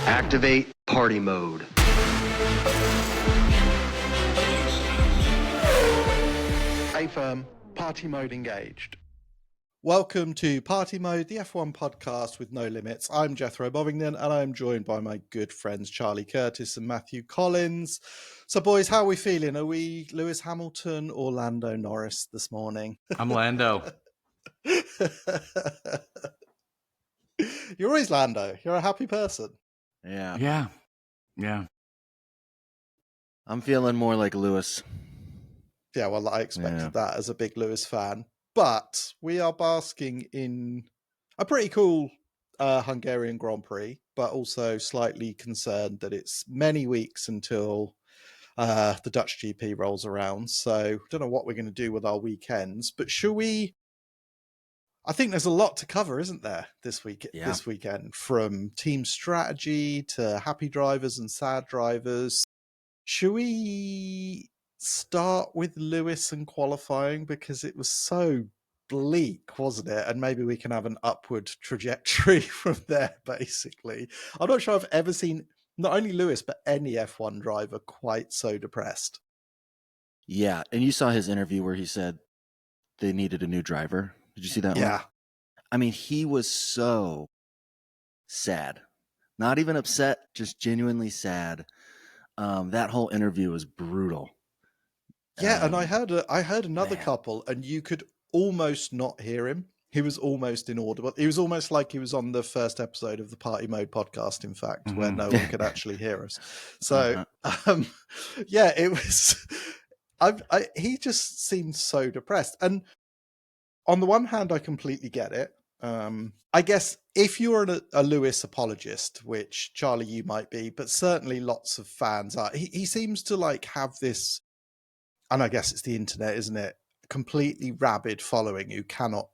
Activate party mode. A-firm, party mode engaged. Welcome to Party Mode, the F1 podcast with no limits. I'm Jethro Bovington, and I'm joined by my good friends Charlie Curtis and Matthew Collins. So, boys, how are we feeling? Are we Lewis Hamilton or Lando Norris this morning? I'm Lando. You're always Lando. You're a happy person. Yeah. I'm feeling more like Lewis. Yeah, well, I expected that as a big Lewis fan. But we are basking in a pretty cool Hungarian Grand Prix, but also slightly concerned that it's many weeks until the Dutch GP rolls around. So I don't know what we're going to do with our weekends, but shall we? I think there's a lot to cover, isn't there, this weekend, from team strategy to happy drivers and sad drivers. Should we start with Lewis and qualifying, because it was so bleak, wasn't it? And maybe we can have an upward trajectory from there, basically. I'm not sure I've ever seen not only Lewis, but any F1 driver quite so depressed. Yeah, and you saw his interview where he said they needed a new driver. Did you see that one? Yeah. I mean, he was so sad. Not even upset, just genuinely sad. That whole interview was brutal. Yeah, and I heard another couple, and you could almost not hear him. He was almost inaudible. He was almost like he was on the first episode of the Party Mode podcast, in fact, where no one could actually hear us. So, yeah, it was... he just seemed so depressed. And on the one hand, I completely get it. I guess if you're a Lewis apologist, which Charlie, you might be, but certainly lots of fans are, he seems to like have this, and I guess it's the internet, isn't it? Completely rabid following who cannot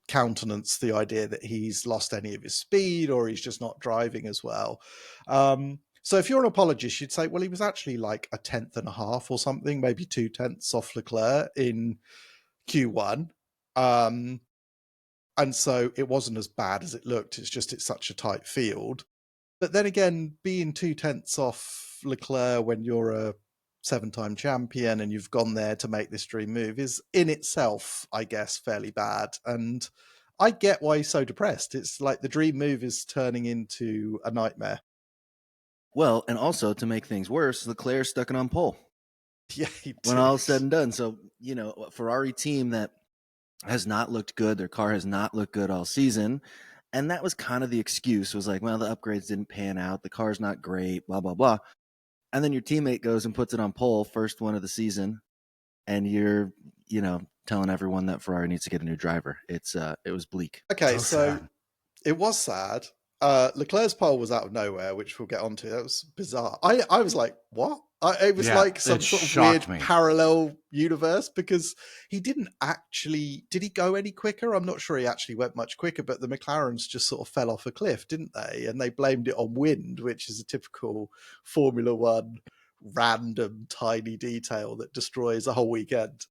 countenance the idea that he's lost any of his speed or he's just not driving as well. So if you're an apologist, you'd say, well, he was actually like a 10th and a half or something, maybe 2/10 off Leclerc in Q1. And so it wasn't as bad as it looked. It's such a tight field. But then again, being 2/10 off Leclerc when you're a 7-time champion and you've gone there to make this dream move is in itself, I guess, fairly bad. And I get why he's so depressed. It's like the dream move is turning into a nightmare. Well, and also to make things worse, Leclerc stuck it on pole. Yeah, he did. When all is said and done. So, a Ferrari team that has not looked good. Their car has not looked good all season. And that was kind of the excuse, was like, well, the upgrades didn't pan out. The car's not great, blah, blah, blah. And then your teammate goes and puts it on pole, first one of the season. And you're, telling everyone that Ferrari needs to get a new driver. It was bleak. Okay, so it was sad. Leclerc's pole was out of nowhere, which we'll get onto. That was bizarre. I was like, what? It was like some sort of weird parallel universe, because he didn't actually... Did he go any quicker? I'm not sure he actually went much quicker, but the McLarens just sort of fell off a cliff, didn't they? And they blamed it on wind, which is a typical Formula One random tiny detail that destroys a whole weekend.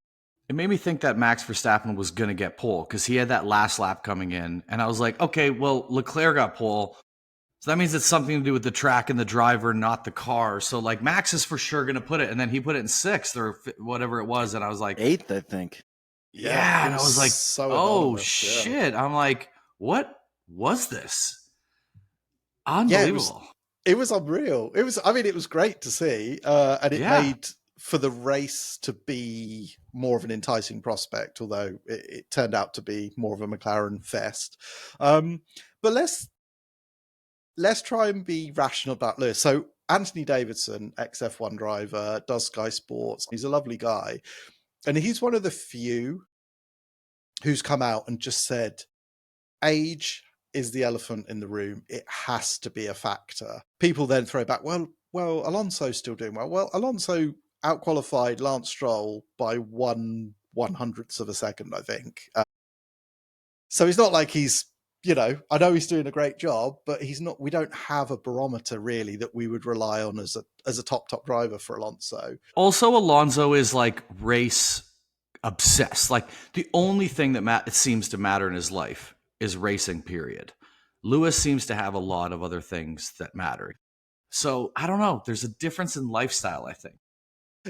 It made me think that Max Verstappen was going to get pole because he had that last lap coming in. And I was like, okay, well, Leclerc got pole. So that means it's something to do with the track and the driver, not the car. So like Max is for sure going to put it. And then he put it in 6th or whatever it was. And I was like 8th, I think. Yeah. And I was like, so shit. I'm like, what was this? Unbelievable. Yeah, it was unreal. It was great to see. And it made for the race to be more of an enticing prospect, although it turned out to be more of a McLaren fest. But let's try and be rational about Lewis. So Anthony Davidson, ex-F1 driver, does Sky Sports. He's a lovely guy. And he's one of the few who's come out and just said, age is the elephant in the room. It has to be a factor. People then throw back, well, Alonso's still doing well. Well, Alonso outqualified Lance Stroll by 1/100th of a second, I think. So it's not like he's, I know he's doing a great job, but he's not. We don't have a barometer really that we would rely on as a top driver for Alonso. Also, Alonso is like race obsessed. Like the only thing that it seems to matter in his life is racing, period. Lewis seems to have a lot of other things that matter. So I don't know. There's a difference in lifestyle, I think.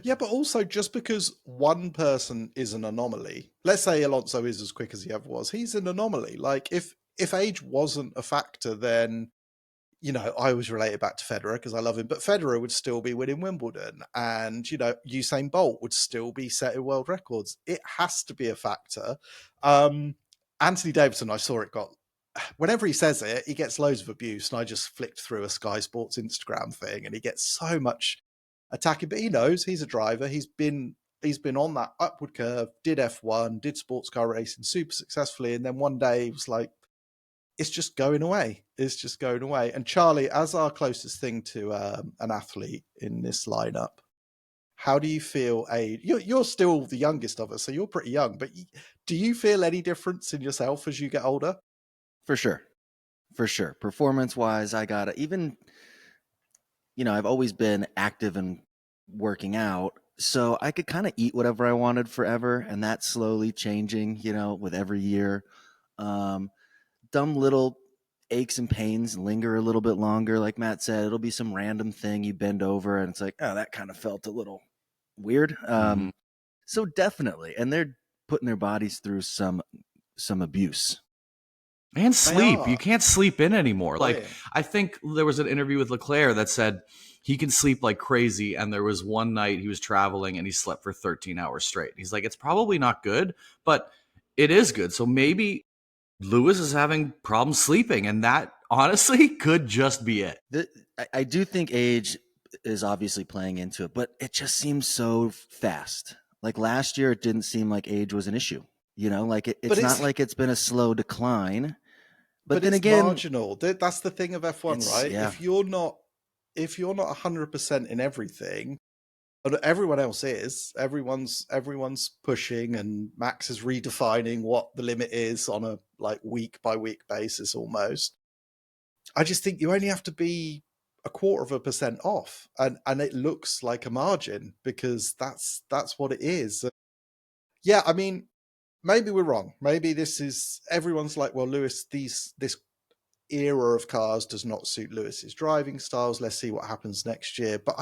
Yeah, but also just because one person is an anomaly, let's say Alonso is as quick as he ever was, he's an anomaly. Like if age wasn't a factor, then, you know, I always relate it back to Federer because I love him, but Federer would still be winning Wimbledon, and, you know, Usain Bolt would still be setting world records. It has to be a factor. Anthony Davidson, I saw it got, whenever he says it, he gets loads of abuse, and I just flicked through a Sky Sports Instagram thing, and he gets so much attacking, but he knows he's a driver. He's been on that upward curve, did F1, did sports car racing super successfully, and then one day he was like, it's just going away. It's just going away. And Charlie, as our closest thing to an athlete in this lineup, how do you feel age? You're still the youngest of us, so you're pretty young, but do you feel any difference in yourself as you get older? For sure. Performance-wise, I got to even, you know, I've always been active and working out, so I could kind of eat whatever I wanted forever, and that's slowly changing, you know, with every year. Dumb little aches and pains linger a little bit longer. Like Matt said, it'll be some random thing you bend over and it's like, oh, that kind of felt a little weird. So definitely, and they're putting their bodies through some abuse. And sleep. You can't sleep in anymore. Like, I think there was an interview with Leclerc that said he can sleep like crazy. And there was one night he was traveling and he slept for 13 hours straight. He's like, it's probably not good, but it is good. So maybe Lewis is having problems sleeping, and that honestly could just be it. I do think age is obviously playing into it, but it just seems so fast. Like last year, it didn't seem like age was an issue. You know, like it's not like it's been a slow decline. But then it's again, marginal. That's the thing of F1, right? Yeah. If you're not 100% in everything, but everyone else is. Everyone's pushing, and Max is redefining what the limit is on a like week by week basis almost. I just think you only have to be 0.25% off, and it looks like a margin because that's what it is. Yeah, I mean, maybe we're wrong. Maybe this is everyone's like, well, Lewis, this era of cars does not suit Lewis's driving styles. Let's see what happens next year. But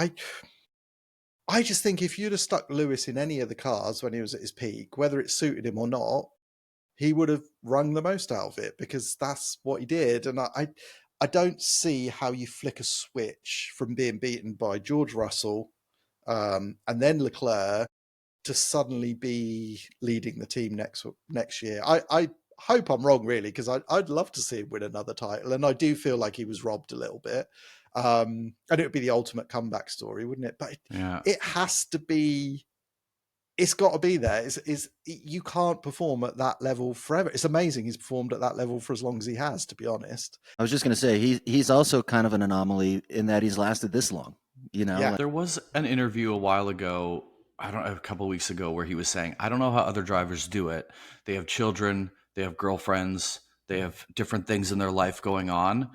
I just think if you'd have stuck Lewis in any of the cars when he was at his peak, whether it suited him or not, he would have wrung the most out of it because that's what he did. And I don't see how you flick a switch from being beaten by George Russell and then Leclerc to suddenly be leading the team next year. I hope I'm wrong, really, because I'd love to see him win another title. And I do feel like he was robbed a little bit. And it would be the ultimate comeback story, wouldn't it? But it has to be, it's got to be there. You can't perform at that level forever. It's amazing he's performed at that level for as long as he has, to be honest. I was just going to say, he's also kind of an anomaly in that he's lasted this long, you know? Yeah. There was an interview a while ago, a couple of weeks ago, where he was saying, I don't know how other drivers do it. They have children, they have girlfriends, they have different things in their life going on.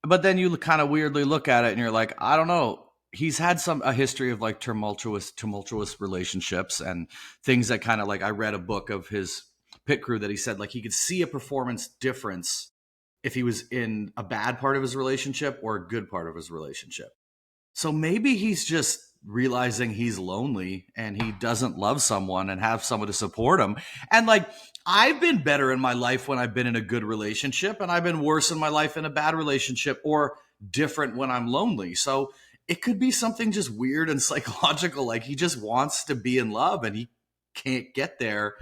But then you kind of weirdly look at it and you're like, I don't know. He's had a history of like tumultuous relationships and things that kind of like, I read a book of his pit crew that he said like he could see a performance difference if he was in a bad part of his relationship or a good part of his relationship. So maybe he's just realizing he's lonely and he doesn't love someone and have someone to support him. And like, I've been better in my life when I've been in a good relationship, and I've been worse in my life in a bad relationship, or different when I'm lonely. So it could be something just weird and psychological. Like he just wants to be in love and he can't get there,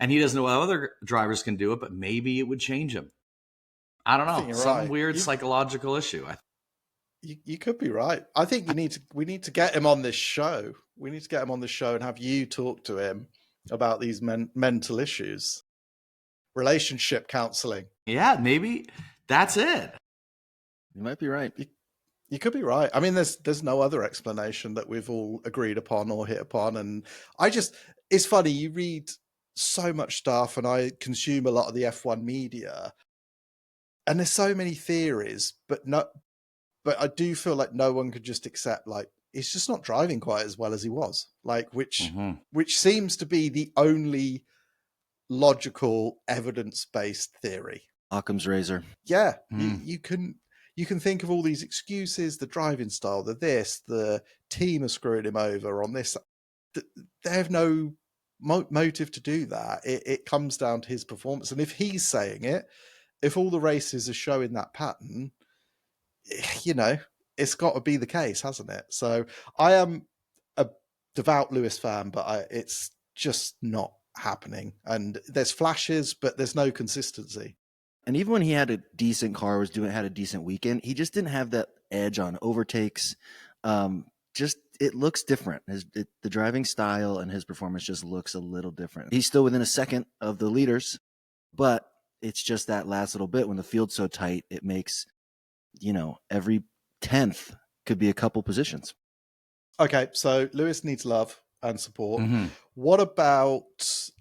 and he doesn't know how other drivers can do it, but maybe it would change him. I don't know. Some weird psychological issue. You could be right. I think we need to get him on this show. We need to get him on the show and have you talk to him about these mental issues. Relationship counseling. Yeah, maybe that's it. You might be right. You could be right. I mean, there's no other explanation that we've all agreed upon or hit upon. And it's funny, you read so much stuff and I consume a lot of the F1 media, and there's so many theories, but I do feel like no one could just accept like he's just not driving quite as well as he was, like which seems to be the only logical evidence-based theory. Occam's razor. Yeah, Mm. you can think of all these excuses, the driving style, the team are screwing him over on this. They have no motive to do that. It comes down to his performance. And if he's saying it, if all the races are showing that pattern, you know, it's got to be the case, hasn't it? So I am a devout Lewis fan, but it's just not happening. And there's flashes, but there's no consistency. And even when he had a decent car, had a decent weekend, he just didn't have that edge on overtakes. Just it looks different. The driving style and his performance just looks a little different. He's still within a second of the leaders, but it's just that last little bit when the field's so tight, it makes, every 10th could be a couple positions. Okay, so Lewis needs love and support. Mhm. What about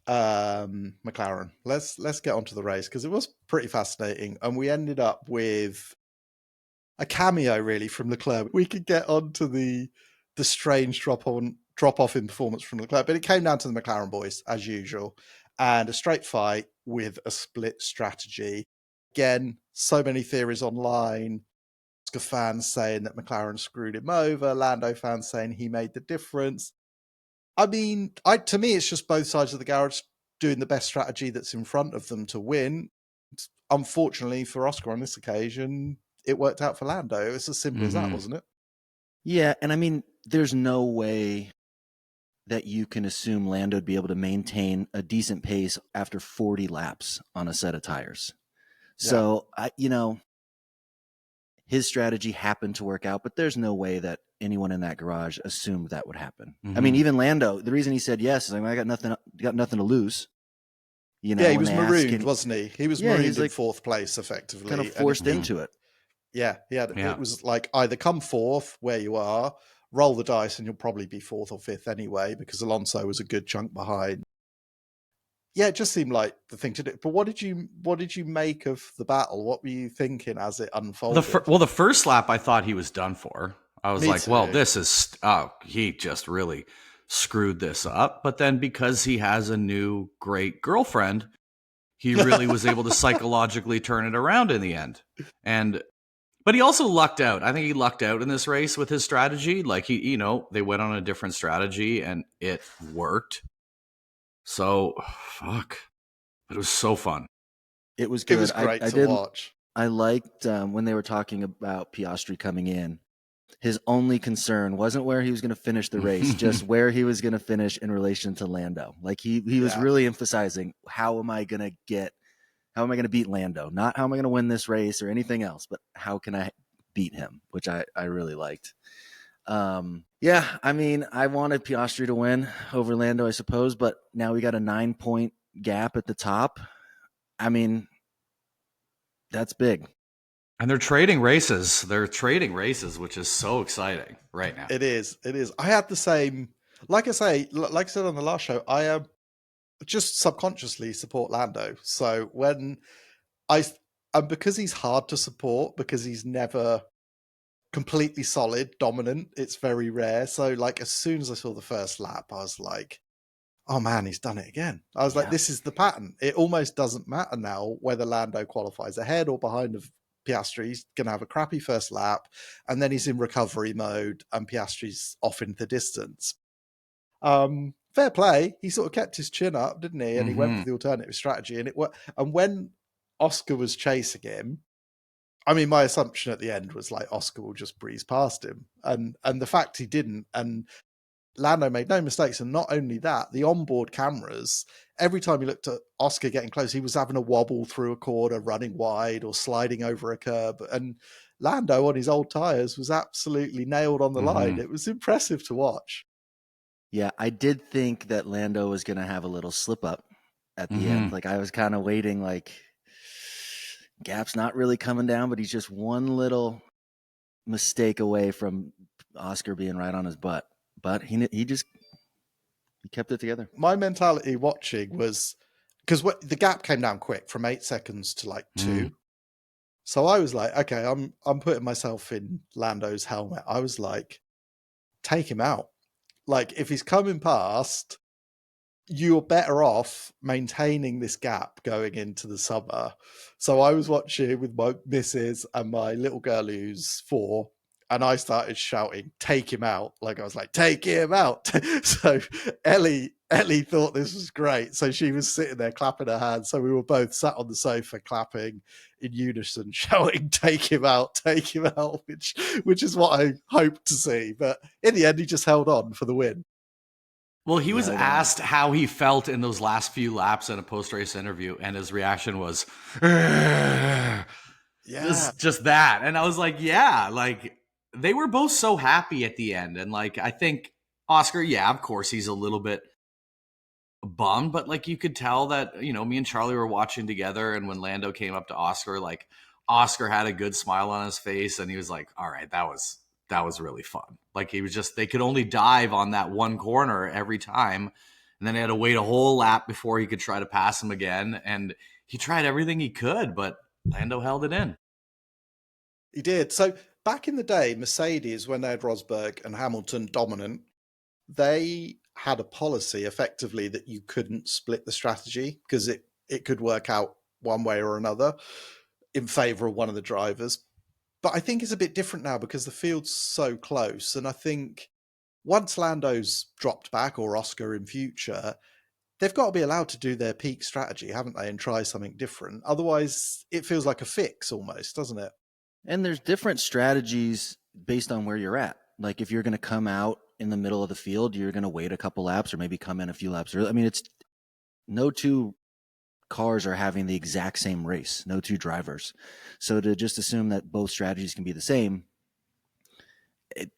McLaren? Let's get onto the race because it was pretty fascinating, and we ended up with a cameo really from Leclerc. We could get onto the strange drop off in performance from Leclerc, but it came down to the McLaren boys as usual, and a straight fight with a split strategy. Again, so many theories online. Oscar fans saying that McLaren screwed him over, Lando fans saying he made the difference. I mean, to me, it's just both sides of the garage doing the best strategy that's in front of them to win. Unfortunately for Oscar on this occasion, it worked out for Lando. It was as simple as that, wasn't it? Yeah, and I mean, there's no way that you can assume Lando would be able to maintain a decent pace after 40 laps on a set of tires. So, his strategy happened to work out, but there's no way that anyone in that garage assumed that would happen. Mhm. I mean, even Lando, the reason he said yes is like, I got nothing to lose. Yeah, he was marooned, wasn't he? He was marooned in fourth place, effectively. Kind of forced into it. Yeah, it was like either come fourth where you are, roll the dice, and you'll probably be fourth or fifth anyway, because Alonso was a good chunk behind. Yeah, it just seemed like the thing to do. But what did you make of the battle? What were you thinking as it unfolded? The first lap, I thought he was done for. I was Me like, too. well, he just really screwed this up. But then because he has a new great girlfriend, he really was able to psychologically turn it around in the end. But he also lucked out. I think he lucked out in this race with his strategy. Like they went on a different strategy and it worked. So, fuck. But it was so fun. It was good. It was great to watch. I liked when they were talking about Piastri coming in. His only concern wasn't where he was going to finish the race, just where he was going to finish in relation to Lando. Like he was really emphasizing, how am I going to beat Lando? Not how am I going to win this race or anything else, but how can I beat him, which I really liked. Yeah, I mean, I wanted Piastri to win over Lando, I suppose, but now we got a 9-point gap at the top. I mean, that's big. And they're trading races. Which is so exciting right now. It is. I had the same, like I said on the last show, I am just subconsciously support Lando. So when and because he's hard to support, because he's never completely solid, dominant, it's very rare. So like as soon as I saw the first lap, I was like, oh man, he's done it again. I was like, this is the pattern. It almost doesn't matter now whether Lando qualifies ahead or behind of Piastri. He's going to have a crappy first lap, and then he's in recovery mode, and Piastri's off into the distance. Fair play. He sort of kept his chin up, didn't he? And he went for the alternative strategy, and it worked. And when Oscar was chasing him, I mean, my assumption at the end was like Oscar will just breeze past him, and the fact he didn't, and Lando made no mistakes. And not only that, the onboard cameras, every time you looked at Oscar getting close, he was having a wobble through a corner, running wide or sliding over a curb. And Lando on his old tires was absolutely nailed on the line. It was impressive to watch. Yeah, I did think that Lando was going to have a little slip up at the end. Like I was kind of waiting, like gap's not really coming down, but he's just one little mistake away from Oscar being right on his butt. But he kept it together. My mentality watching was, because the gap came down quick from 8 seconds to like 2. So I was like, okay, I'm putting myself in Lando's helmet. I was like, take him out. Like if he's coming past, you're better off maintaining this gap going into the summer. So I was watching with my missus and my little girl who's 4, and I started shouting, "Take him out!" Like I was like, "Take him out!" So Ellie thought this was great. So she was sitting there clapping her hands. So we were both sat on the sofa clapping in unison, shouting, "Take him out! Take him out!" Which is what I hoped to see. But in the end, he just held on for the win. Well, he was asked how he felt in those last few laps in a post-race interview, and his reaction was, Yeah, just that. And I was like, yeah, like they were both so happy at the end. And like, I think Oscar, yeah, of course, he's a little bit bummed, but like you could tell that, you know, me and Charlie were watching together. And when Lando came up to Oscar, like Oscar had a good smile on his face, and he was like, all right, that was really fun. Like he was just, they could only dive on that one corner every time. And then he had to wait a whole lap before he could try to pass him again. And he tried everything he could, but Lando held it in. he did. So back in the day, Mercedes, when they had Rosberg and Hamilton dominant, they had a policy effectively that you couldn't split the strategy because it could work out one way or another in favor of one of the drivers. But I think it's a bit different now because the field's so close. And I think once Lando's dropped back, or Oscar in future, they've got to be allowed to do their peak strategy, haven't they, and try something different. Otherwise, it feels like a fix almost, doesn't it? And there's different strategies based on where you're at. Like if you're going to come out in the middle of the field, you're going to wait a couple laps or maybe come in a few laps early. I mean, it's no two cars are having the exact same race, no two drivers. So to just assume that both strategies can be the same, it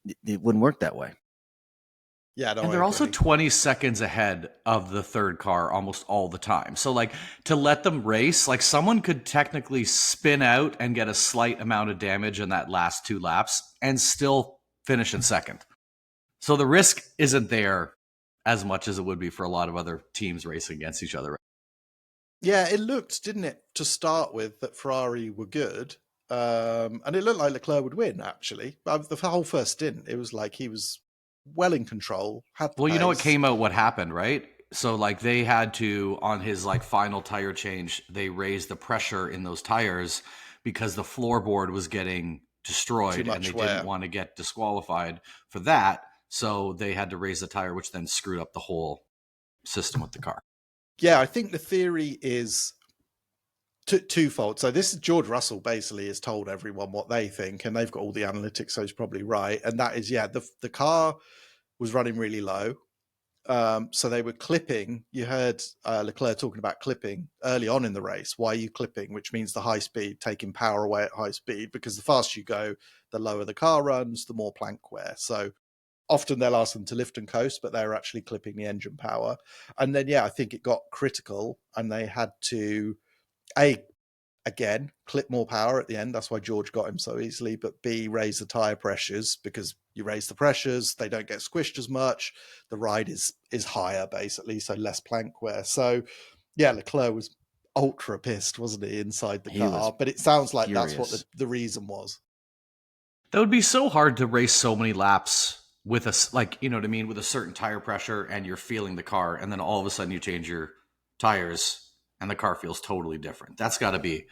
wouldn't work that way. Yeah, no, and they're also 20 seconds ahead of the third car almost all the time. So like to let them race, like someone could technically spin out and get a slight amount of damage in that last 2 laps and still finish in second. So the risk isn't there as much as it would be for a lot of other teams racing against each other. Yeah, it looked, didn't it, to start with, that Ferrari were good. And it looked like Leclerc would win, actually. But the whole first stint, it was like he was well in control. Well, you know, it came out what happened, right? So like they had to, on his like final tire change, they raised the pressure in those tires because the floorboard was getting destroyed and they didn't want to get disqualified for that. So they had to raise the tire, which then screwed up the whole system with the car. Yeah, I think the theory is twofold. So this is George Russell basically has told everyone what they think, and they've got all the analytics, so he's probably right. And that is, yeah, the car was running really low. So they were clipping. You heard Leclerc talking about clipping early on in the race. Why are you clipping? Which means the high speed, taking power away at high speed, because the faster you go, the lower the car runs, the more plank wear. So often they'll ask them to lift and coast, but they're actually clipping the engine power. And then, yeah, I think it got critical and they had to, again, clip more power at the end. That's why George got him so easily. But B, raise the tyre pressures, because you raise the pressures, they don't get squished as much. The ride is higher, basically, so less plank wear. So, yeah, Leclerc was ultra pissed, wasn't he, inside the car? But it sounds like furious. That's what the reason was. That would be so hard to race so many laps with a, like, you know what I mean, with a certain tire pressure and you're feeling the car, and then all of a sudden you change your tires and the car feels totally different. That's got to be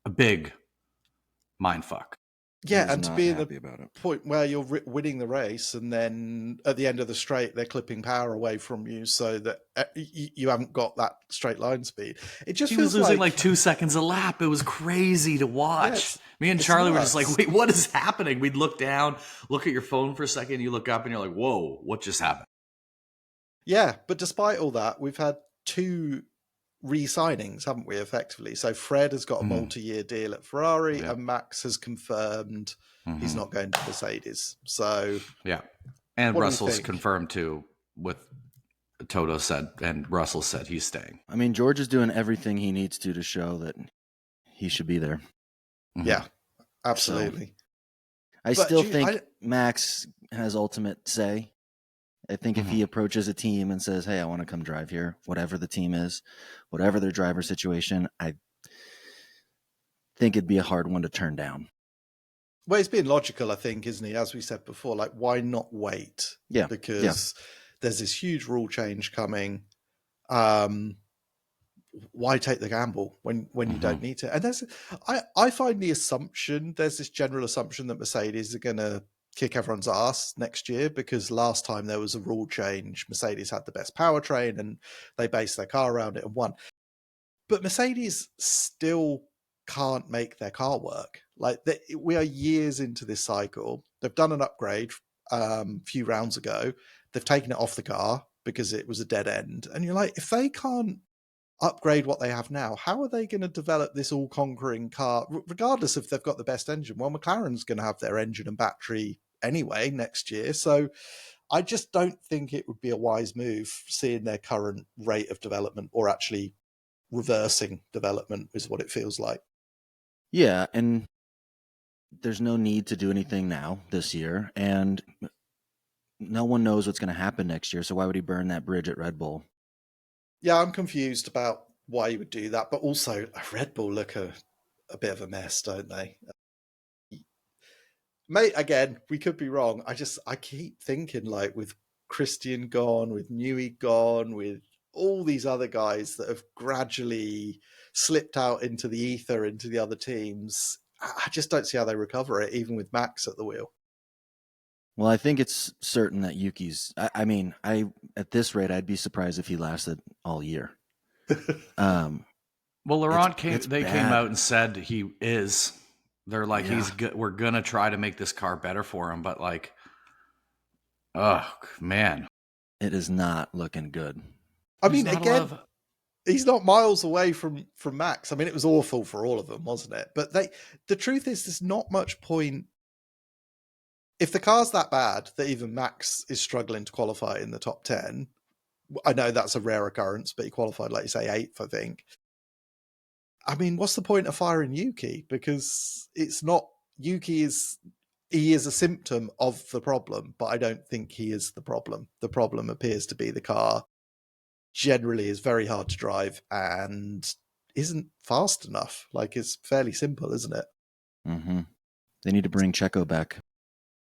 a big mind fuck. Yeah, and to be in the point where you're winning the race and then at the end of the straight, they're clipping power away from you so that you haven't got that straight line speed. It just feels was losing like 2 seconds a lap. It was crazy to watch. Me and Charlie were just like, wait, what is happening? We'd look down, look at your phone for a second, you look up and you're like, whoa, what just happened? Yeah, but despite all that, we've had 2 re-signings, haven't we, effectively? So Fred has got a multi-year deal at Ferrari and Max has confirmed he's not going to Mercedes. So yeah, and Russell's confirmed too, with Toto said, and Russell said he's staying. I mean, George is doing everything he needs to show that he should be there. Yeah, absolutely. So, I still think Max has ultimate say. I think if he approaches a team and says, hey, I want to come drive here, whatever the team is, whatever their driver situation, I think it'd be a hard one to turn down. Well, he's being logical, I think, isn't he? As we said before, like, why not wait? Yeah. Because there's this huge rule change coming. Why take the gamble when you don't need to? And I find there's this general assumption that Mercedes are going to kick everyone's ass next year, because last time there was a rule change, Mercedes had the best powertrain and they based their car around it and won. But Mercedes still can't make their car work. Like, we are years into this cycle. They've done an upgrade a few rounds ago. They've taken it off the car because it was a dead end. And you're like, if they can't upgrade what they have now, how are they going to develop this all-conquering car, regardless if they've got the best engine? Well, McLaren's going to have their engine and battery anyway next year. So I just don't think it would be a wise move seeing their current rate of development, or actually reversing development is what it feels like. Yeah, and there's no need to do anything now this year, and no one knows what's going to happen next year, so why would he burn that bridge at Red Bull? Yeah, I'm confused about why you would do that, but also Red Bull look a bit of a mess, don't they? Mate, again, we could be wrong. I keep thinking, like, with Christian gone, with Newey gone, with all these other guys that have gradually slipped out into the ether, into the other teams, I just don't see how they recover it, even with Max at the wheel. Well, I think it's certain that Yuki's. I mean, at this rate, I'd be surprised if he lasted all year. Well, Laurent came bad. out and said he is. They're like, we're gonna try to make this car better for him, but like, oh man, it is not looking good. I mean, again, he's not miles away from Max. I mean, it was awful for all of them, wasn't it? But the truth is, there's not much point. If the car's that bad that even Max is struggling to qualify in the top 10, I know that's a rare occurrence, but he qualified, like you say, 8th, I think. I mean, what's the point of firing Yuki? Because it's not, Yuki is a symptom of the problem, but I don't think he is the problem. The problem appears to be the car generally is very hard to drive and isn't fast enough. Like, it's fairly simple, isn't it? Mm-hmm. They need to bring Checo back.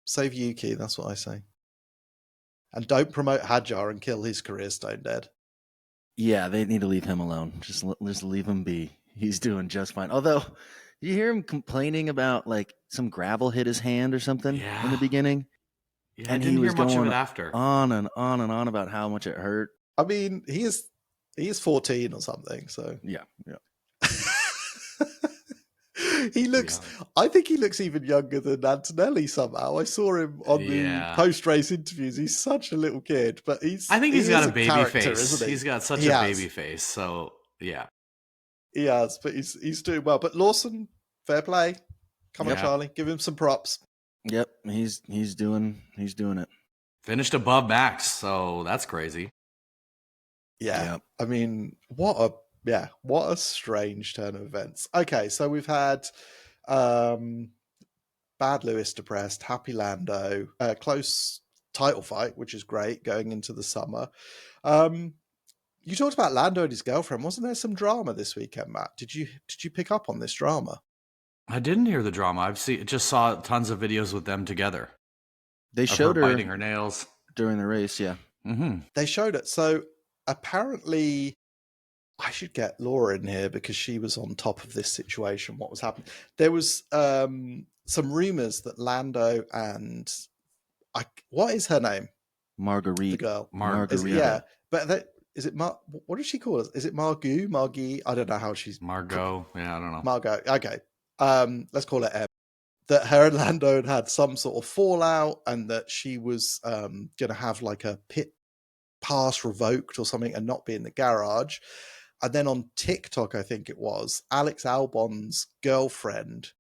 Save Yuki, that's what I say. And don't promote Hadjar and kill his career stone dead. Yeah, they need to leave him alone. Just leave him be. He's doing just fine. Although, you hear him complaining about, like, some gravel hit his hand or something in the beginning? Yeah, and I didn't he was hear much going of it after. on and on and on about how much it hurt. I mean, he is 14 or something, so. Yeah. He looks, I think he looks even younger than Antonelli somehow. I saw him on the post-race interviews. He's such a little kid, but I think he's got a baby face. Isn't he? He's got such a baby face, so yeah. He has, but he's doing well. But Lawson, fair play. Come on, Charlie, give him some props. Yep, he's doing it. Finished above Max, so that's crazy. Yeah. Yep. I mean, what a strange turn of events. Okay, so we've had bad Lewis depressed, happy Lando, close title fight, which is great going into the summer. You talked about Lando and his girlfriend. Wasn't there some drama this weekend, Matt? Did you pick up on this drama? I didn't hear the drama. Just saw tons of videos with them together. They showed her biting her nails during the race. Yeah, They showed it. So apparently, I should get Laura in here because she was on top of this situation. What was happening? There was some rumors that Lando and what is her name? Marguerite. The girl, Margarita. But is it what does she call it? Is it Margie? I don't know how she's Margot. Yeah, I don't know. Margot. Okay. Let's call it M. That her and Lando had some sort of fallout, and that she was going to have like a pit pass revoked or something and not be in the garage. And then on TikTok, I think it was, Alex Albon's girlfriend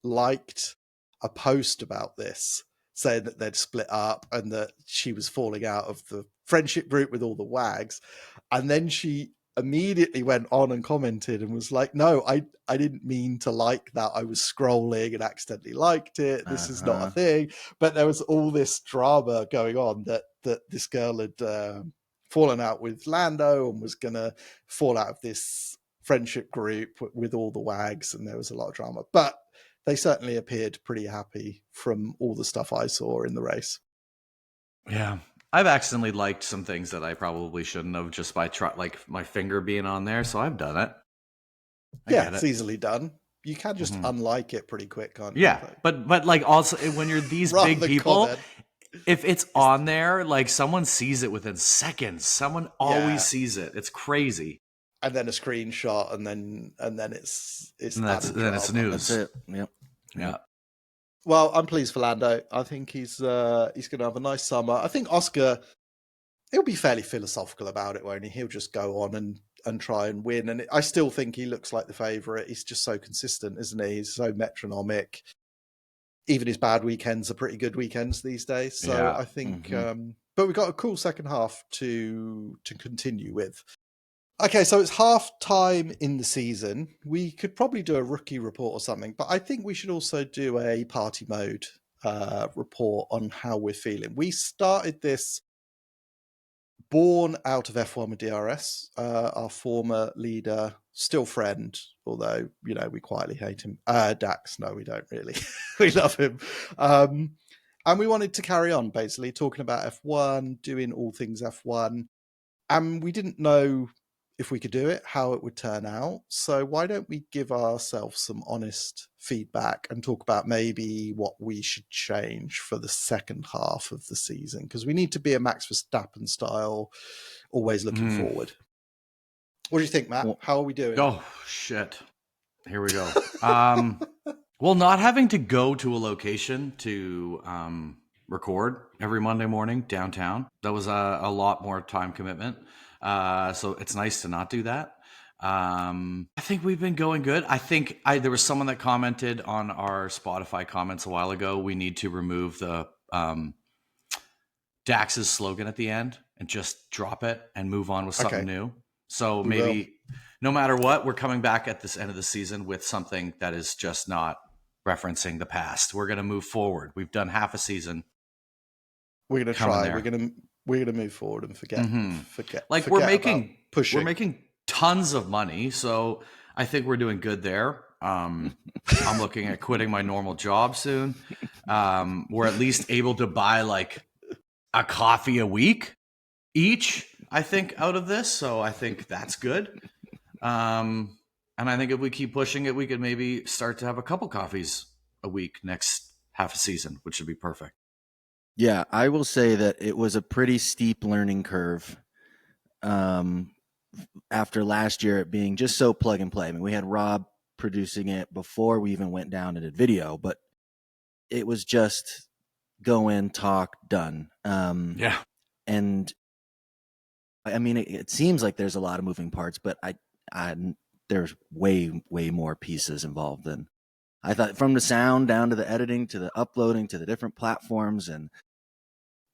liked a post about this, saying that they'd split up and that she was falling out of the friendship group with all the wags. And then she immediately went on and commented and was like, no, I didn't mean to like that. I was scrolling and accidentally liked it. This is not a thing. But there was all this drama going on that this girl had fallen out with Lando and was going to fall out of this friendship group with all the wags. And there was a lot of drama. But they certainly appeared pretty happy from all the stuff I saw in the race. Yeah. I've accidentally liked some things that I probably shouldn't have just by like my finger being on there. So I've done it. I Yeah, get it's it. easily done. You can just unlike it pretty quick, can't you? Yeah, but like also when you're these Rather big than people, comment. if it's on there, like someone sees it within seconds. Someone always Yeah. sees it. It's crazy. And then a screenshot, and then it's And added then it's drama. news. That's it. Yep. Yeah. Well, I'm pleased for Lando. I think he's going to have a nice summer. I think Oscar, he'll be fairly philosophical about it, won't he? He'll just go on and try and win. And I still think he looks like the favourite. He's just so consistent, isn't he? He's so metronomic. Even his bad weekends are pretty good weekends these days. So Yeah. I think, but we've got a cool second half to continue with. Okay, so it's half time in the season. We could probably do a rookie report or something, but I think we should also do a party mode report on how we're feeling. We started this born out of F1 with DRS, our former leader, still friend, although, you know, we quietly hate him. Dax, no, we don't really. We love him. And we wanted to carry on, basically, talking about F1, doing all things F1. And we didn't know if we could do it, how it would turn out. So why don't we give ourselves some honest feedback and talk about maybe what we should change for the second half of the season? Because we need to be a Max Verstappen style, always looking forward. What do you think, Matt? How are we doing? Oh, shit. Here we go. Well, not having to go to a location to record every Monday morning downtown, that was a lot more time commitment. So it's nice to not do that. I think we've been going good. I think there was someone that commented on our Spotify comments a while ago. We need to remove the Dax's slogan at the end and just drop it and move on with something new. So maybe no matter what, we're coming back at this end of the season with something that is just not referencing the past. We're going to move forward. We've done half a season. We're going to try. We're going to move forward and forget. Like we're making tons of money, so I think we're doing good there. I'm looking at quitting my normal job soon. We're at least able to buy like a coffee a week each, I think, out of this. So I think that's good. And I think if we keep pushing it, we could maybe start to have a couple coffees a week next half a season, which would be perfect. Yeah, I will say that it was a pretty steep learning curve after last year it being just so plug and play. I mean, we had Rob producing it before we even went down and did video, but it was just go in, talk, done. Yeah. And I mean, it seems like there's a lot of moving parts, but there's way more pieces involved than I thought, from the sound down to the editing to the uploading to the different platforms and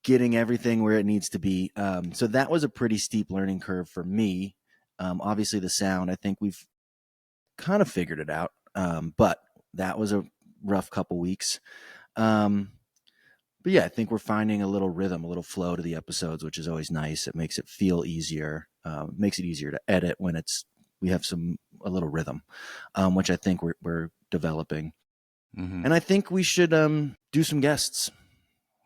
getting everything where it needs to be. So that was a pretty steep learning curve for me. Obviously the sound, I think we've kind of figured it out. But that was a rough couple weeks. But yeah, I think we're finding a little rhythm, a little flow to the episodes, which is always nice. It makes it feel easier, makes it easier to edit when we have a little rhythm, which I think we're developing. Mm-hmm. And I think we should do some guests.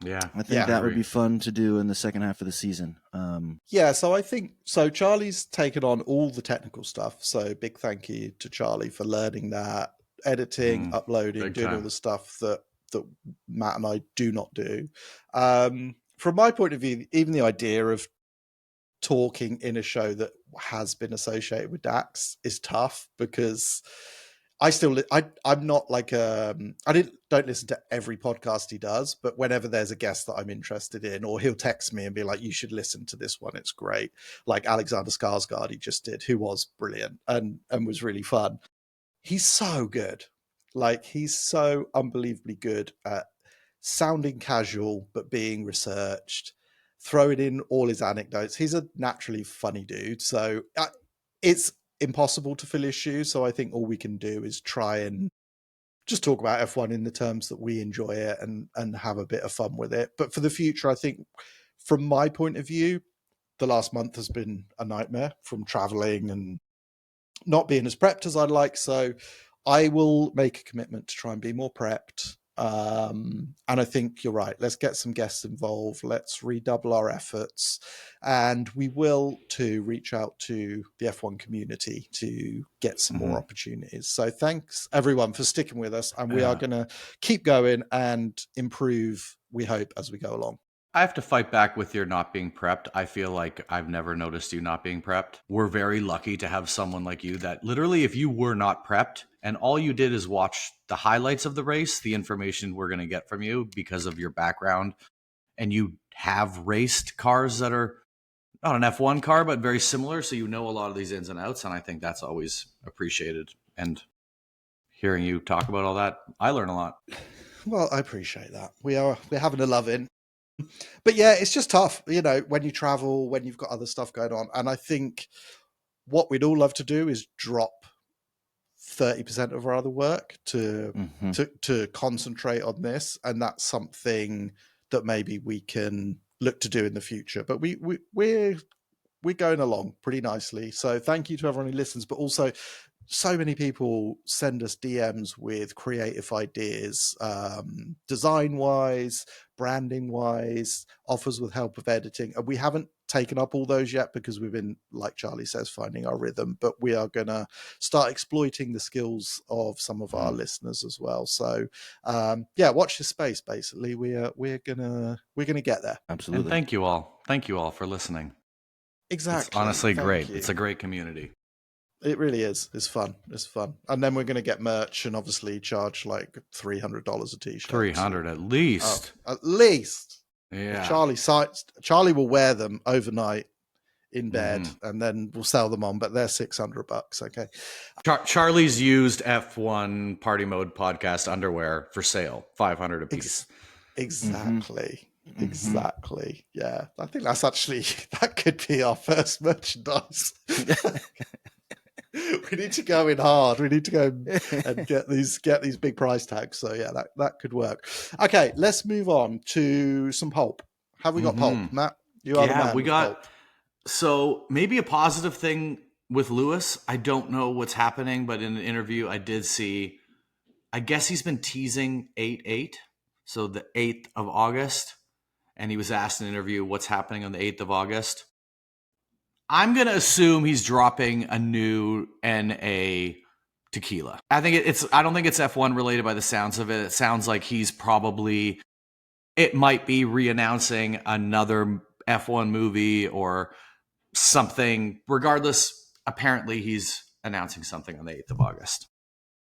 Yeah, I think that would be fun to do in the second half of the season. So I think Charlie's taken on all the technical stuff. So big thank you to Charlie for learning that, editing, uploading, doing all the stuff that Matt and I do not do. From my point of view, even the idea of talking in a show that has been associated with Dax is tough because I'm not like don't listen to every podcast he does, but whenever there's a guest that I'm interested in, or he'll text me and be like, you should listen to this one, it's great. Like Alexander Skarsgård he just did, who was brilliant and was really fun. He's so good. Like he's so unbelievably good at sounding casual but being researched, throwing in all his anecdotes. He's a naturally funny dude, so it's impossible to fill his shoes. So I think all we can do is try and just talk about F1 in the terms that we enjoy it and have a bit of fun with it. But for the future, I think from my point of view, the last month has been a nightmare from traveling and not being as prepped as I'd like. So I will make a commitment to try and be more prepped And I think you're right. Let's get some guests involved. Let's redouble our efforts. And we will, too, reach out to the F1 community to get some more opportunities. So thanks, everyone, for sticking with us. And we are going to keep going and improve, we hope, as we go along. I have to fight back with your not being prepped. I feel like I've never noticed you not being prepped. We're very lucky to have someone like you that literally, if you were not prepped and all you did is watch the highlights of the race, the information we're going to get from you because of your background, and you have raced cars that are not an F1 car, but very similar. So you know a lot of these ins and outs. And I think that's always appreciated. And hearing you talk about all that, I learn a lot. Well, I appreciate that. We're having a love in. But yeah, it's just tough, when you travel, when you've got other stuff going on. And I think what we'd all love to do is drop 30% of our other work to concentrate on this. And that's something that maybe we can look to do in the future. But we're going along pretty nicely. So thank you to everyone who listens, but also so many people send us DMs with creative ideas, design-wise, branding-wise, offers with help of editing. And we haven't taken up all those yet because we've been, like Charlie says, finding our rhythm. But we are going to start exploiting the skills of some of our listeners as well. So, watch this space. Basically, we're gonna get there. Absolutely. And thank you all for listening. Exactly. It's honestly great. You. It's a great community. It really is. It's fun. And then we're going to get merch and obviously charge like $300 a t-shirt. 300 at least. Oh, at least. Yeah. Charlie will wear them overnight in bed and then we'll sell them on, but they're $600. Okay. Charlie's used F1 Party Mode podcast underwear for sale, $500 a piece. Exactly. Exactly. Yeah. I think that could be our first merchandise. We need to go in hard. We need to go and get these big price tags. So yeah, that could work. Okay, let's move on to some pulp. Have we got pulp, Matt? You are the man. We got pulp. So maybe a positive thing with Lewis. I don't know what's happening, but in an interview I did see, I guess he's been teasing 8/8, so the 8th of August, and he was asked in an interview what's happening on the 8th of August. I'm going to assume he's dropping a new NA tequila. I don't think it's F1 related by the sounds of it. It sounds like it might be re-announcing another F1 movie or something. Regardless, apparently he's announcing something on the 8th of August.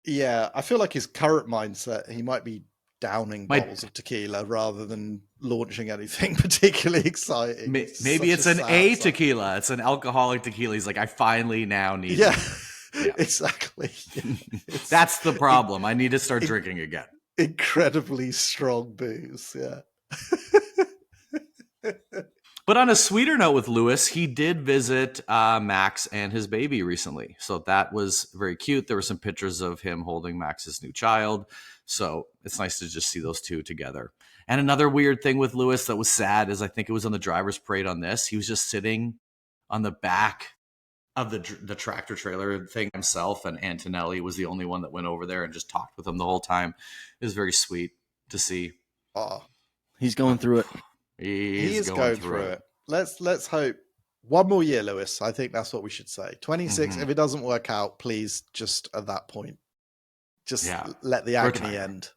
Yeah, I feel like his current mindset, he might be downing bottles of tequila rather than launching anything particularly exciting. Maybe it's an A tequila. It's an alcoholic tequila. He's like, I finally now need Yeah, exactly. That's the problem. I need to start drinking again. Incredibly strong booze, yeah. But on a sweeter note with Lewis, he did visit Max and his baby recently. So that was very cute. There were some pictures of him holding Max's new child. So it's nice to just see those two together. And another weird thing with Lewis that was sad is I think it was on the driver's parade on this. He was just sitting on the back of the tractor trailer thing himself, and Antonelli was the only one that went over there and just talked with him the whole time. It was very sweet to see. Oh, he's going through it. He is going through it. Let's hope one more year, Lewis. I think that's what we should say. 26. If it doesn't work out, please just at that point, let the agony end.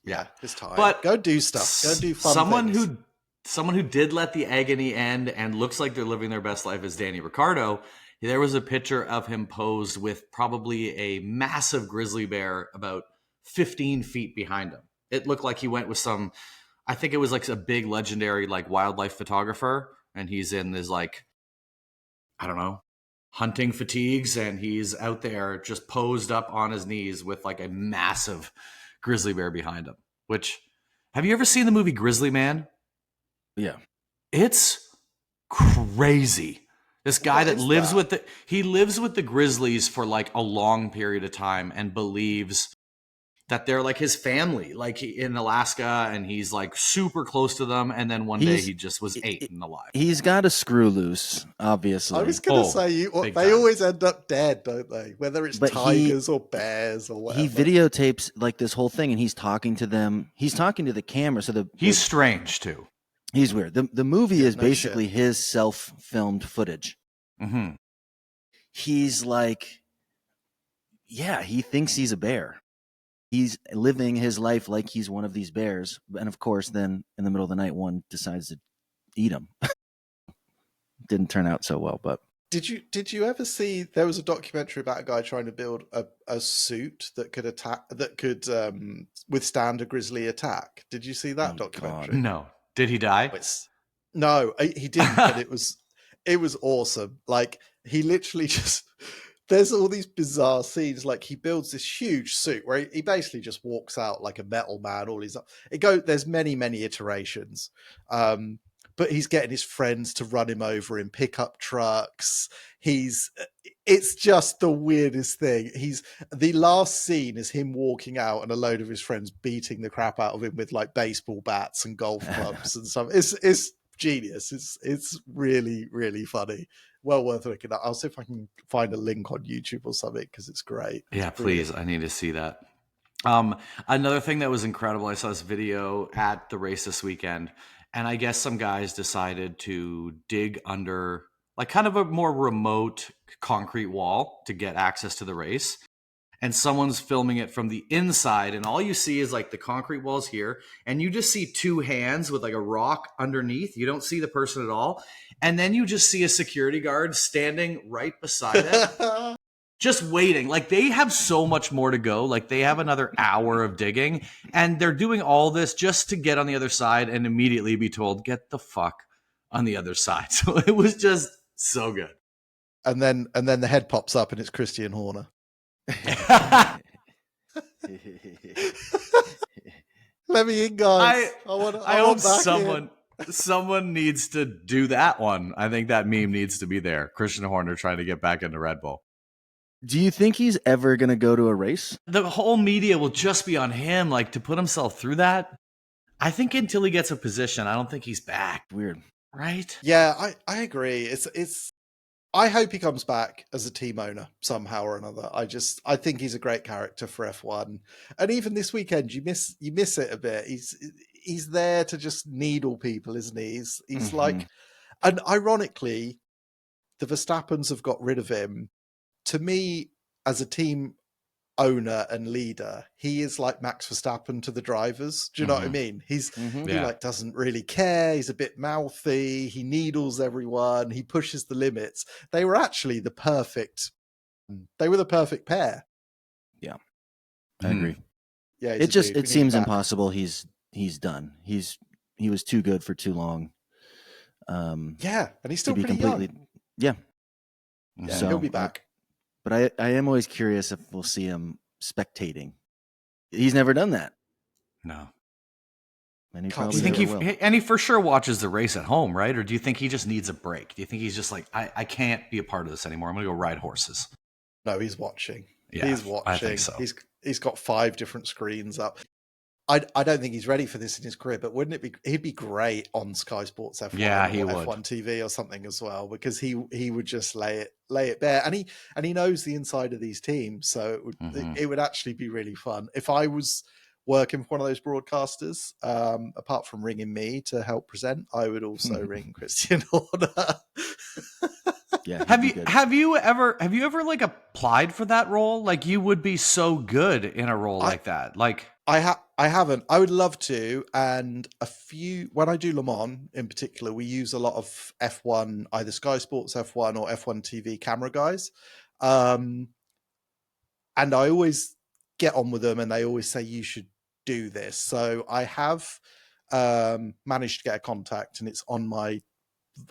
Yeah, it's time. But go do stuff. Go do fun things. Someone who did let the agony end and looks like they're living their best life is Danny Ricciardo. There was a picture of him posed with probably a massive grizzly bear about 15 feet behind him. It looked like he went with I think it was like a big legendary like wildlife photographer, and he's in this like, I don't know, hunting fatigues, and he's out there just posed up on his knees with like a massive grizzly bear behind him. Which, have you ever seen the movie Grizzly Man? Yeah. It's crazy. This guy that lives with the grizzlies for like a long period of time and believes that they're like his family, like in Alaska, and he's like super close to them. And then one day he just was ate and alive. He's got a screw loose, obviously. I was going to say, they always end up dead, don't they? Whether it's tigers or bears or whatever. He videotapes like this whole thing, and he's talking to them. He's talking to the camera. So he's strange too. He's weird. The movie is basically his self-filmed footage. Mm-hmm. He's like, he thinks he's a bear. He's living his life like he's one of these bears. And of course, then in the middle of the night, one decides to eat him. Didn't turn out so well, but. Did you ever see, there was a documentary about a guy trying to build a suit that could withstand a grizzly attack? Did you see that documentary? God. No. Did he die? No, he didn't, but it was awesome. Like, he literally just, there's all these bizarre scenes. Like, he builds this huge suit where he basically just walks out like a metal man. There's many iterations. But he's getting his friends to run him over in pickup trucks. It's just the weirdest thing. The last scene is him walking out and a load of his friends beating the crap out of him with like baseball bats and golf clubs and stuff. It's genius. It's really, really funny. Well worth looking at. I'll see if I can find a link on YouTube or something because it's great. Yeah, please. I need to see that. Another thing that was incredible, I saw this video at the race this weekend. And I guess some guys decided to dig under like kind of a more remote concrete wall to get access to the race. And someone's filming it from the inside. And all you see is like the concrete walls here. And you just see two hands with like a rock underneath. You don't see the person at all. And then you just see a security guard standing right beside it. Just waiting. Like they have so much more to go. Like they have another hour of digging and they're doing all this just to get on the other side and immediately be told, get the fuck on the other side. So it was just so good. And then the head pops up and it's Christian Horner. Let me in, guys. I hope someone needs to do that one. I think that meme needs to be there. Christian Horner trying to get back into Red Bull. Do you think he's ever going to go to a race? The whole media will just be on him, like to put himself through that. I think until he gets a position, I don't think he's back. Weird. Right? Yeah, I agree. I hope he comes back as a team owner somehow or another. I think he's a great character for F1. And even this weekend, you miss it a bit. He's there to just needle people, isn't he? He's like, and ironically, the Verstappens have got rid of him. To me, as a team owner and leader, he is like Max Verstappen to the drivers. Do you know what I mean? He like doesn't really care. He's a bit mouthy. He needles everyone. He pushes the limits. They were actually the perfect pair. Yeah, I agree. Yeah, it seems impossible. He's done. He was too good for too long. And he's still pretty young. Yeah. So he'll be back. But I am always curious if we'll see him spectating. He's never done that. No. And he he for sure watches the race at home, right? Or do you think he just needs a break? Do you think he's just like, I can't be a part of this anymore. I'm going to go ride horses. No, he's watching. Yeah, he's watching. I think so. He's got 5 different screens up. I don't think he's ready for this in his career, but wouldn't it be? He'd be great on Sky Sports F1 or F1 TV or something as well, because he would just lay it bare, and he knows the inside of these teams, so it would actually be really fun. If I was working for one of those broadcasters, apart from ringing me to help present, I would also ring Christian Horner. Yeah. Have you ever like applied for that role? Like you would be so good in a role like that. Like I haven't. I would love to. And when I do Le Mans in particular, we use a lot of F1, either Sky Sports F1 or F1 TV camera guys. And I always get on with them and they always say, you should do this. So I have managed to get a contact and it's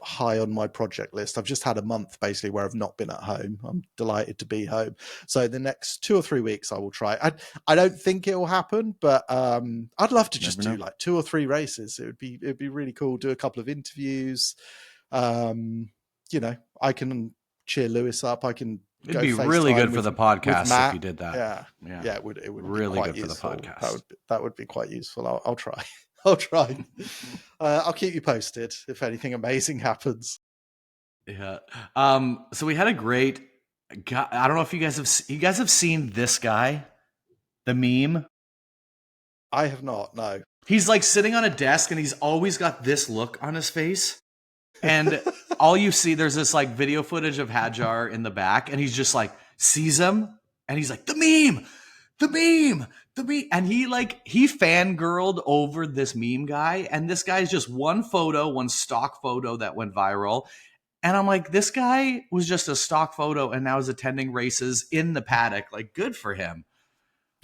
high on my project list. I've just had a month basically where I've not been at home. I'm delighted to be home. So the next 2 or 3 weeks I will try. I don't think it will happen, but I'd love to just do like 2 or 3 races. It'd be really cool. Do a couple of interviews. I can cheer Lewis up. I can It'd be really good for the podcast if you did that. Yeah, it would really be quite good useful. for the podcast. That would be quite useful. I'll try. I'll try. I'll keep you posted if anything amazing happens. Yeah. So we had a great. I don't know if you guys have seen this guy, the meme. I have not. No. He's like sitting on a desk and he's always got this look on his face. And all you see, there's this like video footage of Hadjar in the back, and he's just like sees him, and he's like, the meme. And he fangirled over this meme guy, and this guy's just one stock photo that went viral. And I'm like, this guy was just a stock photo and now is attending races in the paddock. Like, good for him.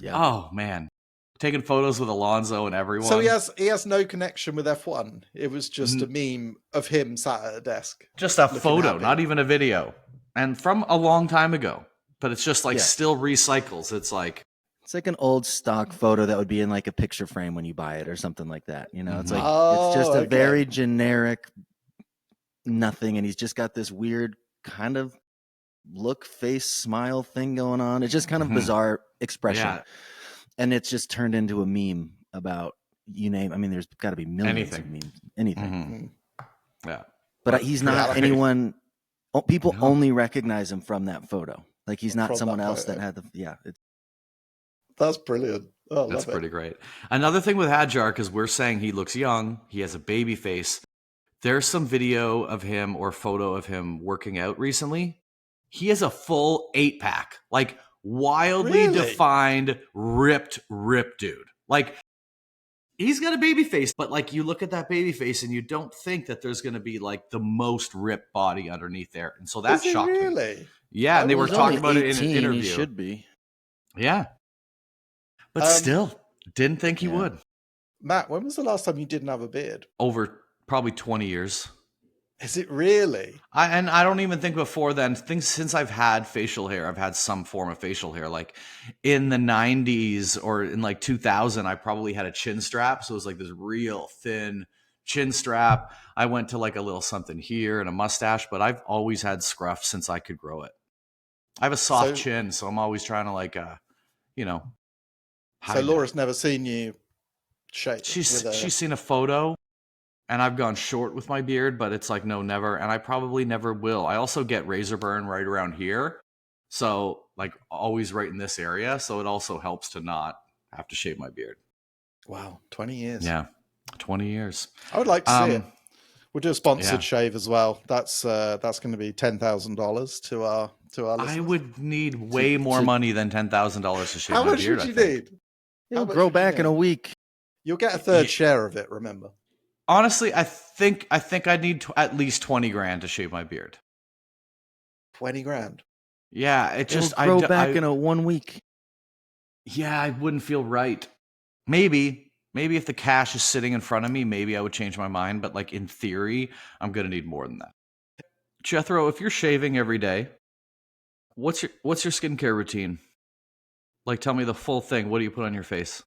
Yeah. Oh man. Taking photos with Alonso and everyone. So he has no connection with F1. It was just a meme of him sat at a desk. Just a photo, not even a video. And from a long time ago. But it's just like still recycles. It's like an old stock photo that would be in like a picture frame when you buy it or something like that. You know, it's like it's just a very generic nothing, and he's just got this weird kind of look, face, smile thing going on. It's just kind of bizarre expression. Yeah. And it's just turned into a meme about, you name, I mean, there's got to be millions of memes. Anything. Yeah. But he's not anyone, people only recognize him from that photo. Like he's not someone else that had That's brilliant. Oh, that's pretty great. Another thing with Hadjar, because we're saying he looks young, he has a baby face. There's some video of him or photo of him working out recently. He has a full 8-pack, like wildly defined, ripped dude. Like he's got a baby face, but like you look at that baby face and you don't think that there's going to be like the most ripped body underneath there. And so that shocked me. Yeah, and they were talking about it in an interview. He should be. Yeah. But still, didn't think he would. Matt, when was the last time you didn't have a beard? Over probably 20 years. Is it really? I don't even think before then. Since I've had facial hair, I've had some form of facial hair. Like in the 90s or in like 2000, I probably had a chin strap. So it was like this real thin chin strap. I went to like a little something here and a mustache, but I've always had scruff since I could grow it. I have a soft chin, so I'm always trying to like, So Laura's never seen you shave. She's seen a photo. And I've gone short with my beard, but it's like, no, never. And I probably never will. I also get razor burn right around here. So like always right in this area. So it also helps to not have to shave my beard. Wow. 20 years. Yeah. 20 years. I would like to see it. We'll do a sponsored shave as well. That's going to be $10,000 to our listeners. I would need way more money than $10,000 to shave my beard. How much would you need? It'll grow back in a week. You'll get a third share of it, remember? Honestly, I think I'd need at least 20 grand to shave my beard. 20 grand. Yeah, it'll grow back in a 1 week. Yeah, I wouldn't feel right. Maybe if the cash is sitting in front of me, maybe I would change my mind. But like in theory, I'm gonna need more than that. Jethro, if you're shaving every day, what's your skincare routine? Like, tell me the full thing. What do you put on your face?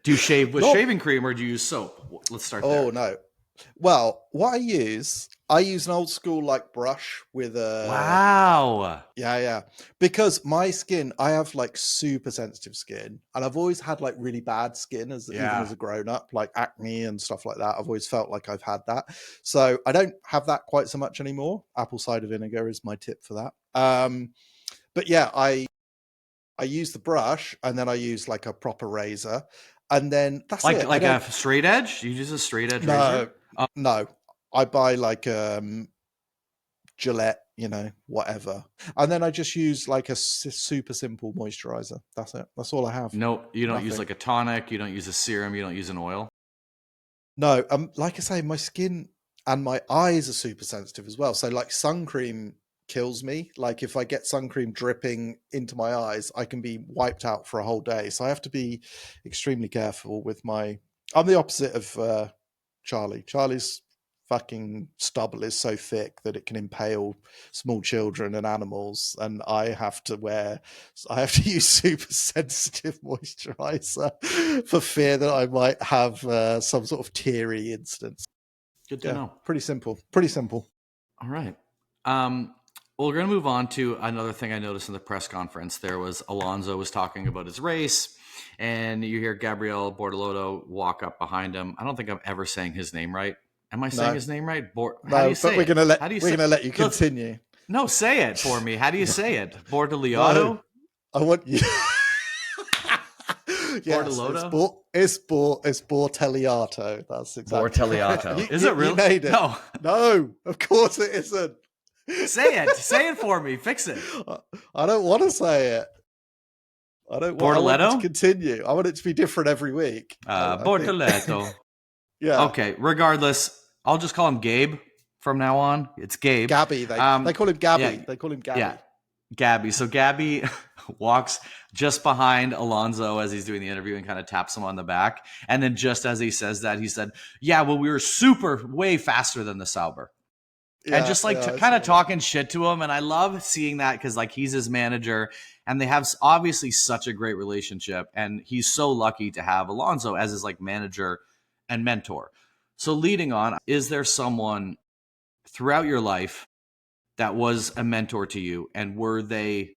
Do you shave with shaving cream or do you use soap? Let's start there. Oh, no. Well, what I use an old school like brush with a... Wow. Yeah. Because my skin, I have like super sensitive skin. And I've always had like really bad skin even as a grown up, like acne and stuff like that. I've always felt like I've had that. So I don't have that quite so much anymore. Apple cider vinegar is my tip for that. But yeah, I use the brush and then I use like a proper razor. And then that's it. Like a straight edge? You use a straight edge razor? No. I buy like Gillette, whatever. And then I just use like a super simple moisturizer. That's it. That's all I have. No, you don't use like a tonic. You don't use a serum. You don't use an oil. No. Like I say, my skin and my eyes are super sensitive as well. So like sun cream kills me. Like if I get sun cream dripping into my eyes, I can be wiped out for a whole day. So I have to be extremely careful with I'm the opposite of Charlie. Charlie's fucking stubble is so thick that it can impale small children and animals, and I have to use super sensitive moisturizer for fear that I might have some sort of teary instance. Good to know. Pretty simple. All right. Well, we're going to move on to another thing I noticed in the press conference. There was Alonso was talking about his race, and you hear Gabriel Bortolotto walk up behind him. I don't think I'm ever saying his name right. Am I saying his name right? How do you say we're it? gonna let How do you we're say- gonna let you continue. No, say it for me. How do you say it? Bortolotto? No, I want you. Yes, Bortolotto? it's Borteliato. That's exactly Borteliato. right. Is it really? You made it. No, of course it isn't. Say it. Say it for me. Fix it. I don't want to say it. I don't want, I want it Bortoletto? to continue. I want it to be different every week. I think. Bortoletto. Yeah. Okay. Regardless, I'll just call him Gabe from now on. It's Gabe. Gabby. They call him Gabby. yeah. They call him Gabby. Yeah. Gabby. So Gabby walks just behind Alonso as he's doing the interview and kind of taps him on the back. And then just as he says that, he said, yeah, well, we were way faster than the Sauber. And just kind of talking shit to him. And I love seeing that because like he's his manager and they have obviously such a great relationship. And he's so lucky to have Alonso as his like manager and mentor. So leading on, is there someone throughout your life that was a mentor to you? And were they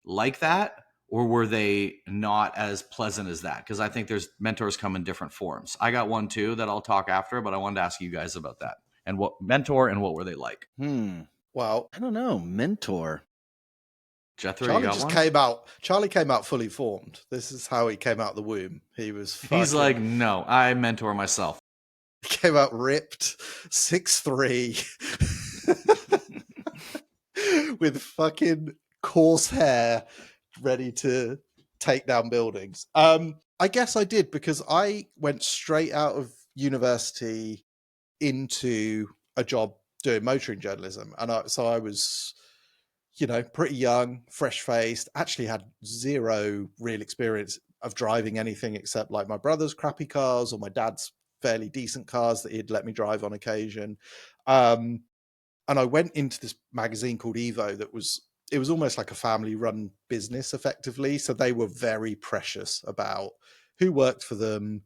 like that? Or were they not as pleasant as that? Because I think there's mentors come in different forms. I got one too that I'll talk after, but I wanted to ask you guys about that. And what mentor and what were they like? Well, I don't know. Mentor. Jethro, Charlie you got just one? came out. Charlie came out fully formed. This is how he came out the womb. He's like, no, I mentor myself. He came out ripped, 6'3", with fucking coarse hair, ready to take down buildings. I guess I did because I went straight out of university into a job doing motoring journalism, and so I was, pretty young, fresh-faced. Actually, had zero real experience of driving anything except like my brother's crappy cars or my dad's fairly decent cars that he'd let me drive on occasion. And I went into this magazine called Evo it was almost like a family-run business, effectively. So they were very precious about who worked for them,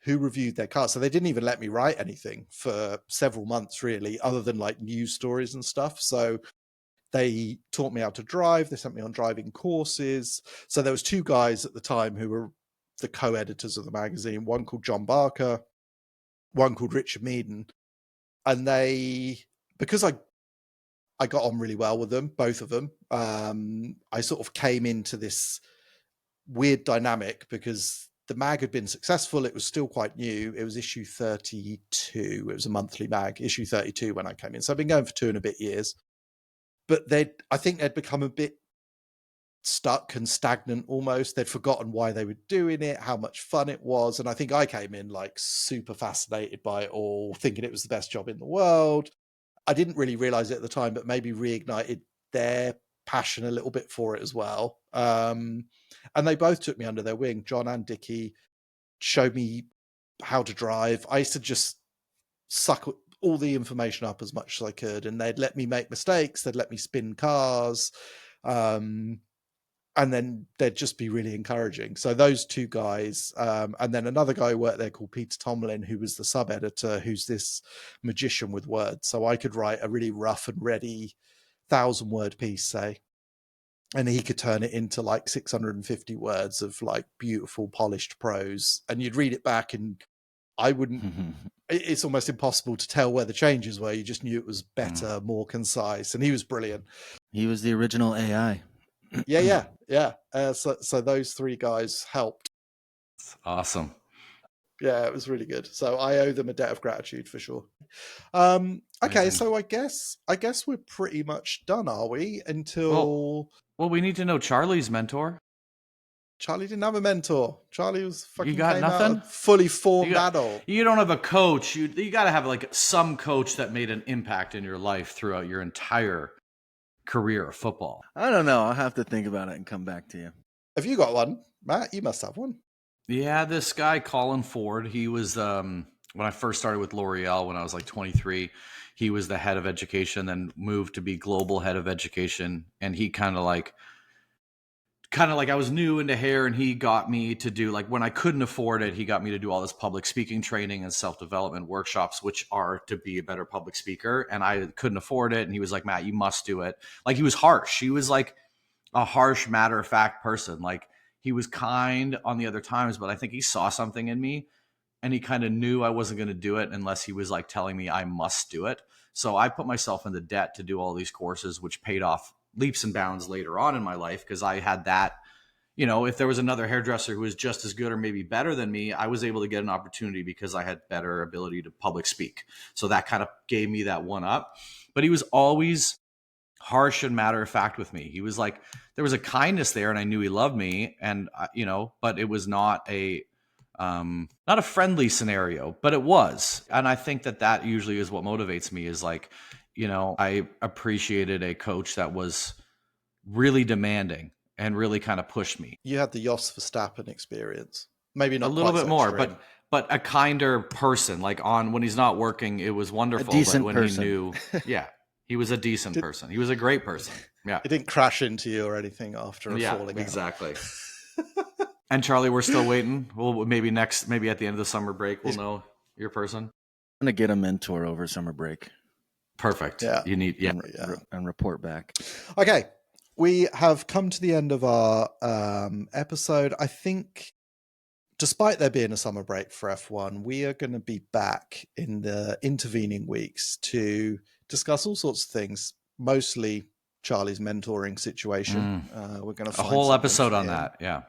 who reviewed their cars. So they didn't even let me write anything for several months, really, other than like news stories and stuff. So they taught me how to drive. They sent me on driving courses. So there was two guys at the time who were the co-editors of the magazine, one called John Barker, one called Richard Meaden. And because I got on really well with them, both of them, I sort of came into this weird dynamic because the mag had been successful. It was still quite new. It was issue 32. It was a monthly mag, issue 32 when I came in. So I've been going for 2 and a bit years. But I think they'd become a bit stuck and stagnant almost. They'd forgotten why they were doing it, how much fun it was. And I think I came in like super fascinated by it all, thinking it was the best job in the world. I didn't really realize it at the time, but maybe reignited their passion a little bit for it as well. And they both took me under their wing. John and Dickie showed me how to drive. I used to just suck all the information up as much as I could, and they'd let me make mistakes. They'd let me spin cars. And then they'd just be really encouraging. So those two guys, and then another guy who worked there called Peter Tomlin, who was the sub-editor, who's this magician with words. So I could write a really rough and ready 1,000-word piece, say, and he could turn it into like 650 words of like beautiful polished prose. And you'd read it back and I wouldn't, it's almost impossible to tell where the changes were. You just knew it was better, more concise. And he was brilliant. He was the original AI. Yeah. So those three guys helped. Awesome. Yeah, it was really good. So I owe them a debt of gratitude for sure. Okay, Amazing. so I guess we're pretty much done, are we? Until well, we need to know Charlie's mentor. Charlie didn't have a mentor. Charlie was fucking You got came nothing? out a fully formed adult. You don't have a coach. You got to have like some coach that made an impact in your life throughout your entire career of football. I don't know. I'll have to think about it and come back to you. Have you got one, Matt? You must have one. Yeah, this guy, Colin Ford, he was, when I first started with L'Oreal when I was like 23, he was the head of education, then moved to be global head of education. And he kind of like kind of like I was new into hair, and he got me to do, like, when I couldn't afford it, he got me to do all this public speaking training and self-development workshops, which are to be a better public speaker. And I couldn't afford it. And he was like, Matt, you must do it. Like, he was harsh. He was like a harsh, matter of fact person. Like, he was kind on the other times, but I think he saw something in me, and he kind of knew I wasn't going to do it unless he was like telling me I must do it. So I put myself into debt to do all these courses, which paid off leaps and bounds later on in my life, because I had that, if there was another hairdresser who was just as good or maybe better than me, I was able to get an opportunity because I had better ability to public speak. So that kind of gave me that one up. But he was always harsh and matter of fact with me. He was like, there was a kindness there, and I knew he loved me, and but it was not a friendly scenario, but it was. And I think that usually is what motivates me, is like, I appreciated a coach that was really demanding and really kind of pushed me. You had the Jos Verstappen experience. Maybe not a little quite bit so more, extreme. but a kinder person. Like, when he's not working, it was wonderful. A decent but when person. he knew, yeah, he was a decent person. He was a great person. Yeah. It didn't crash into you or anything after a falling out. Exactly. And Charlie, we're still waiting. Well, maybe at the end of the summer break, we'll know your person. I'm gonna get a mentor over summer break. Perfect. Yeah. You need, yeah. And report back. Okay. We have come to the end of our episode. I think, despite there being a summer break for F1, we are going to be back in the intervening weeks to discuss all sorts of things, mostly Charlie's mentoring situation. We're going to A find whole something episode for on him. that. Yeah.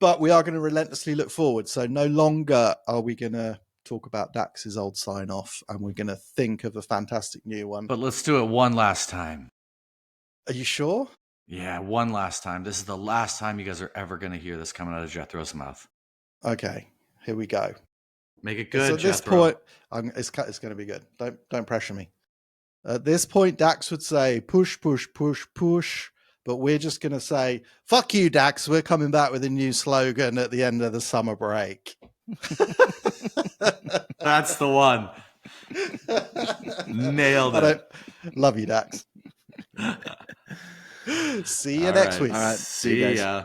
But we are going to relentlessly look forward. So no longer are we going to talk about Dax's old sign-off, and we're going to think of a fantastic new one. But let's do it one last time. Are you sure? Yeah, one last time. This is the last time you guys are ever going to hear this coming out of Jethro's mouth. Okay, here we go. Make it good, So at this Jethro. point, it's going to be good. Don't pressure me. At this point, Dax would say, push, push, push, push. But we're just going to say, fuck you, Dax. We're coming back with a new slogan at the end of the summer break. That's the one. Nailed it. Love you, Dax. See you All next right. week. All right. See you guys. ya.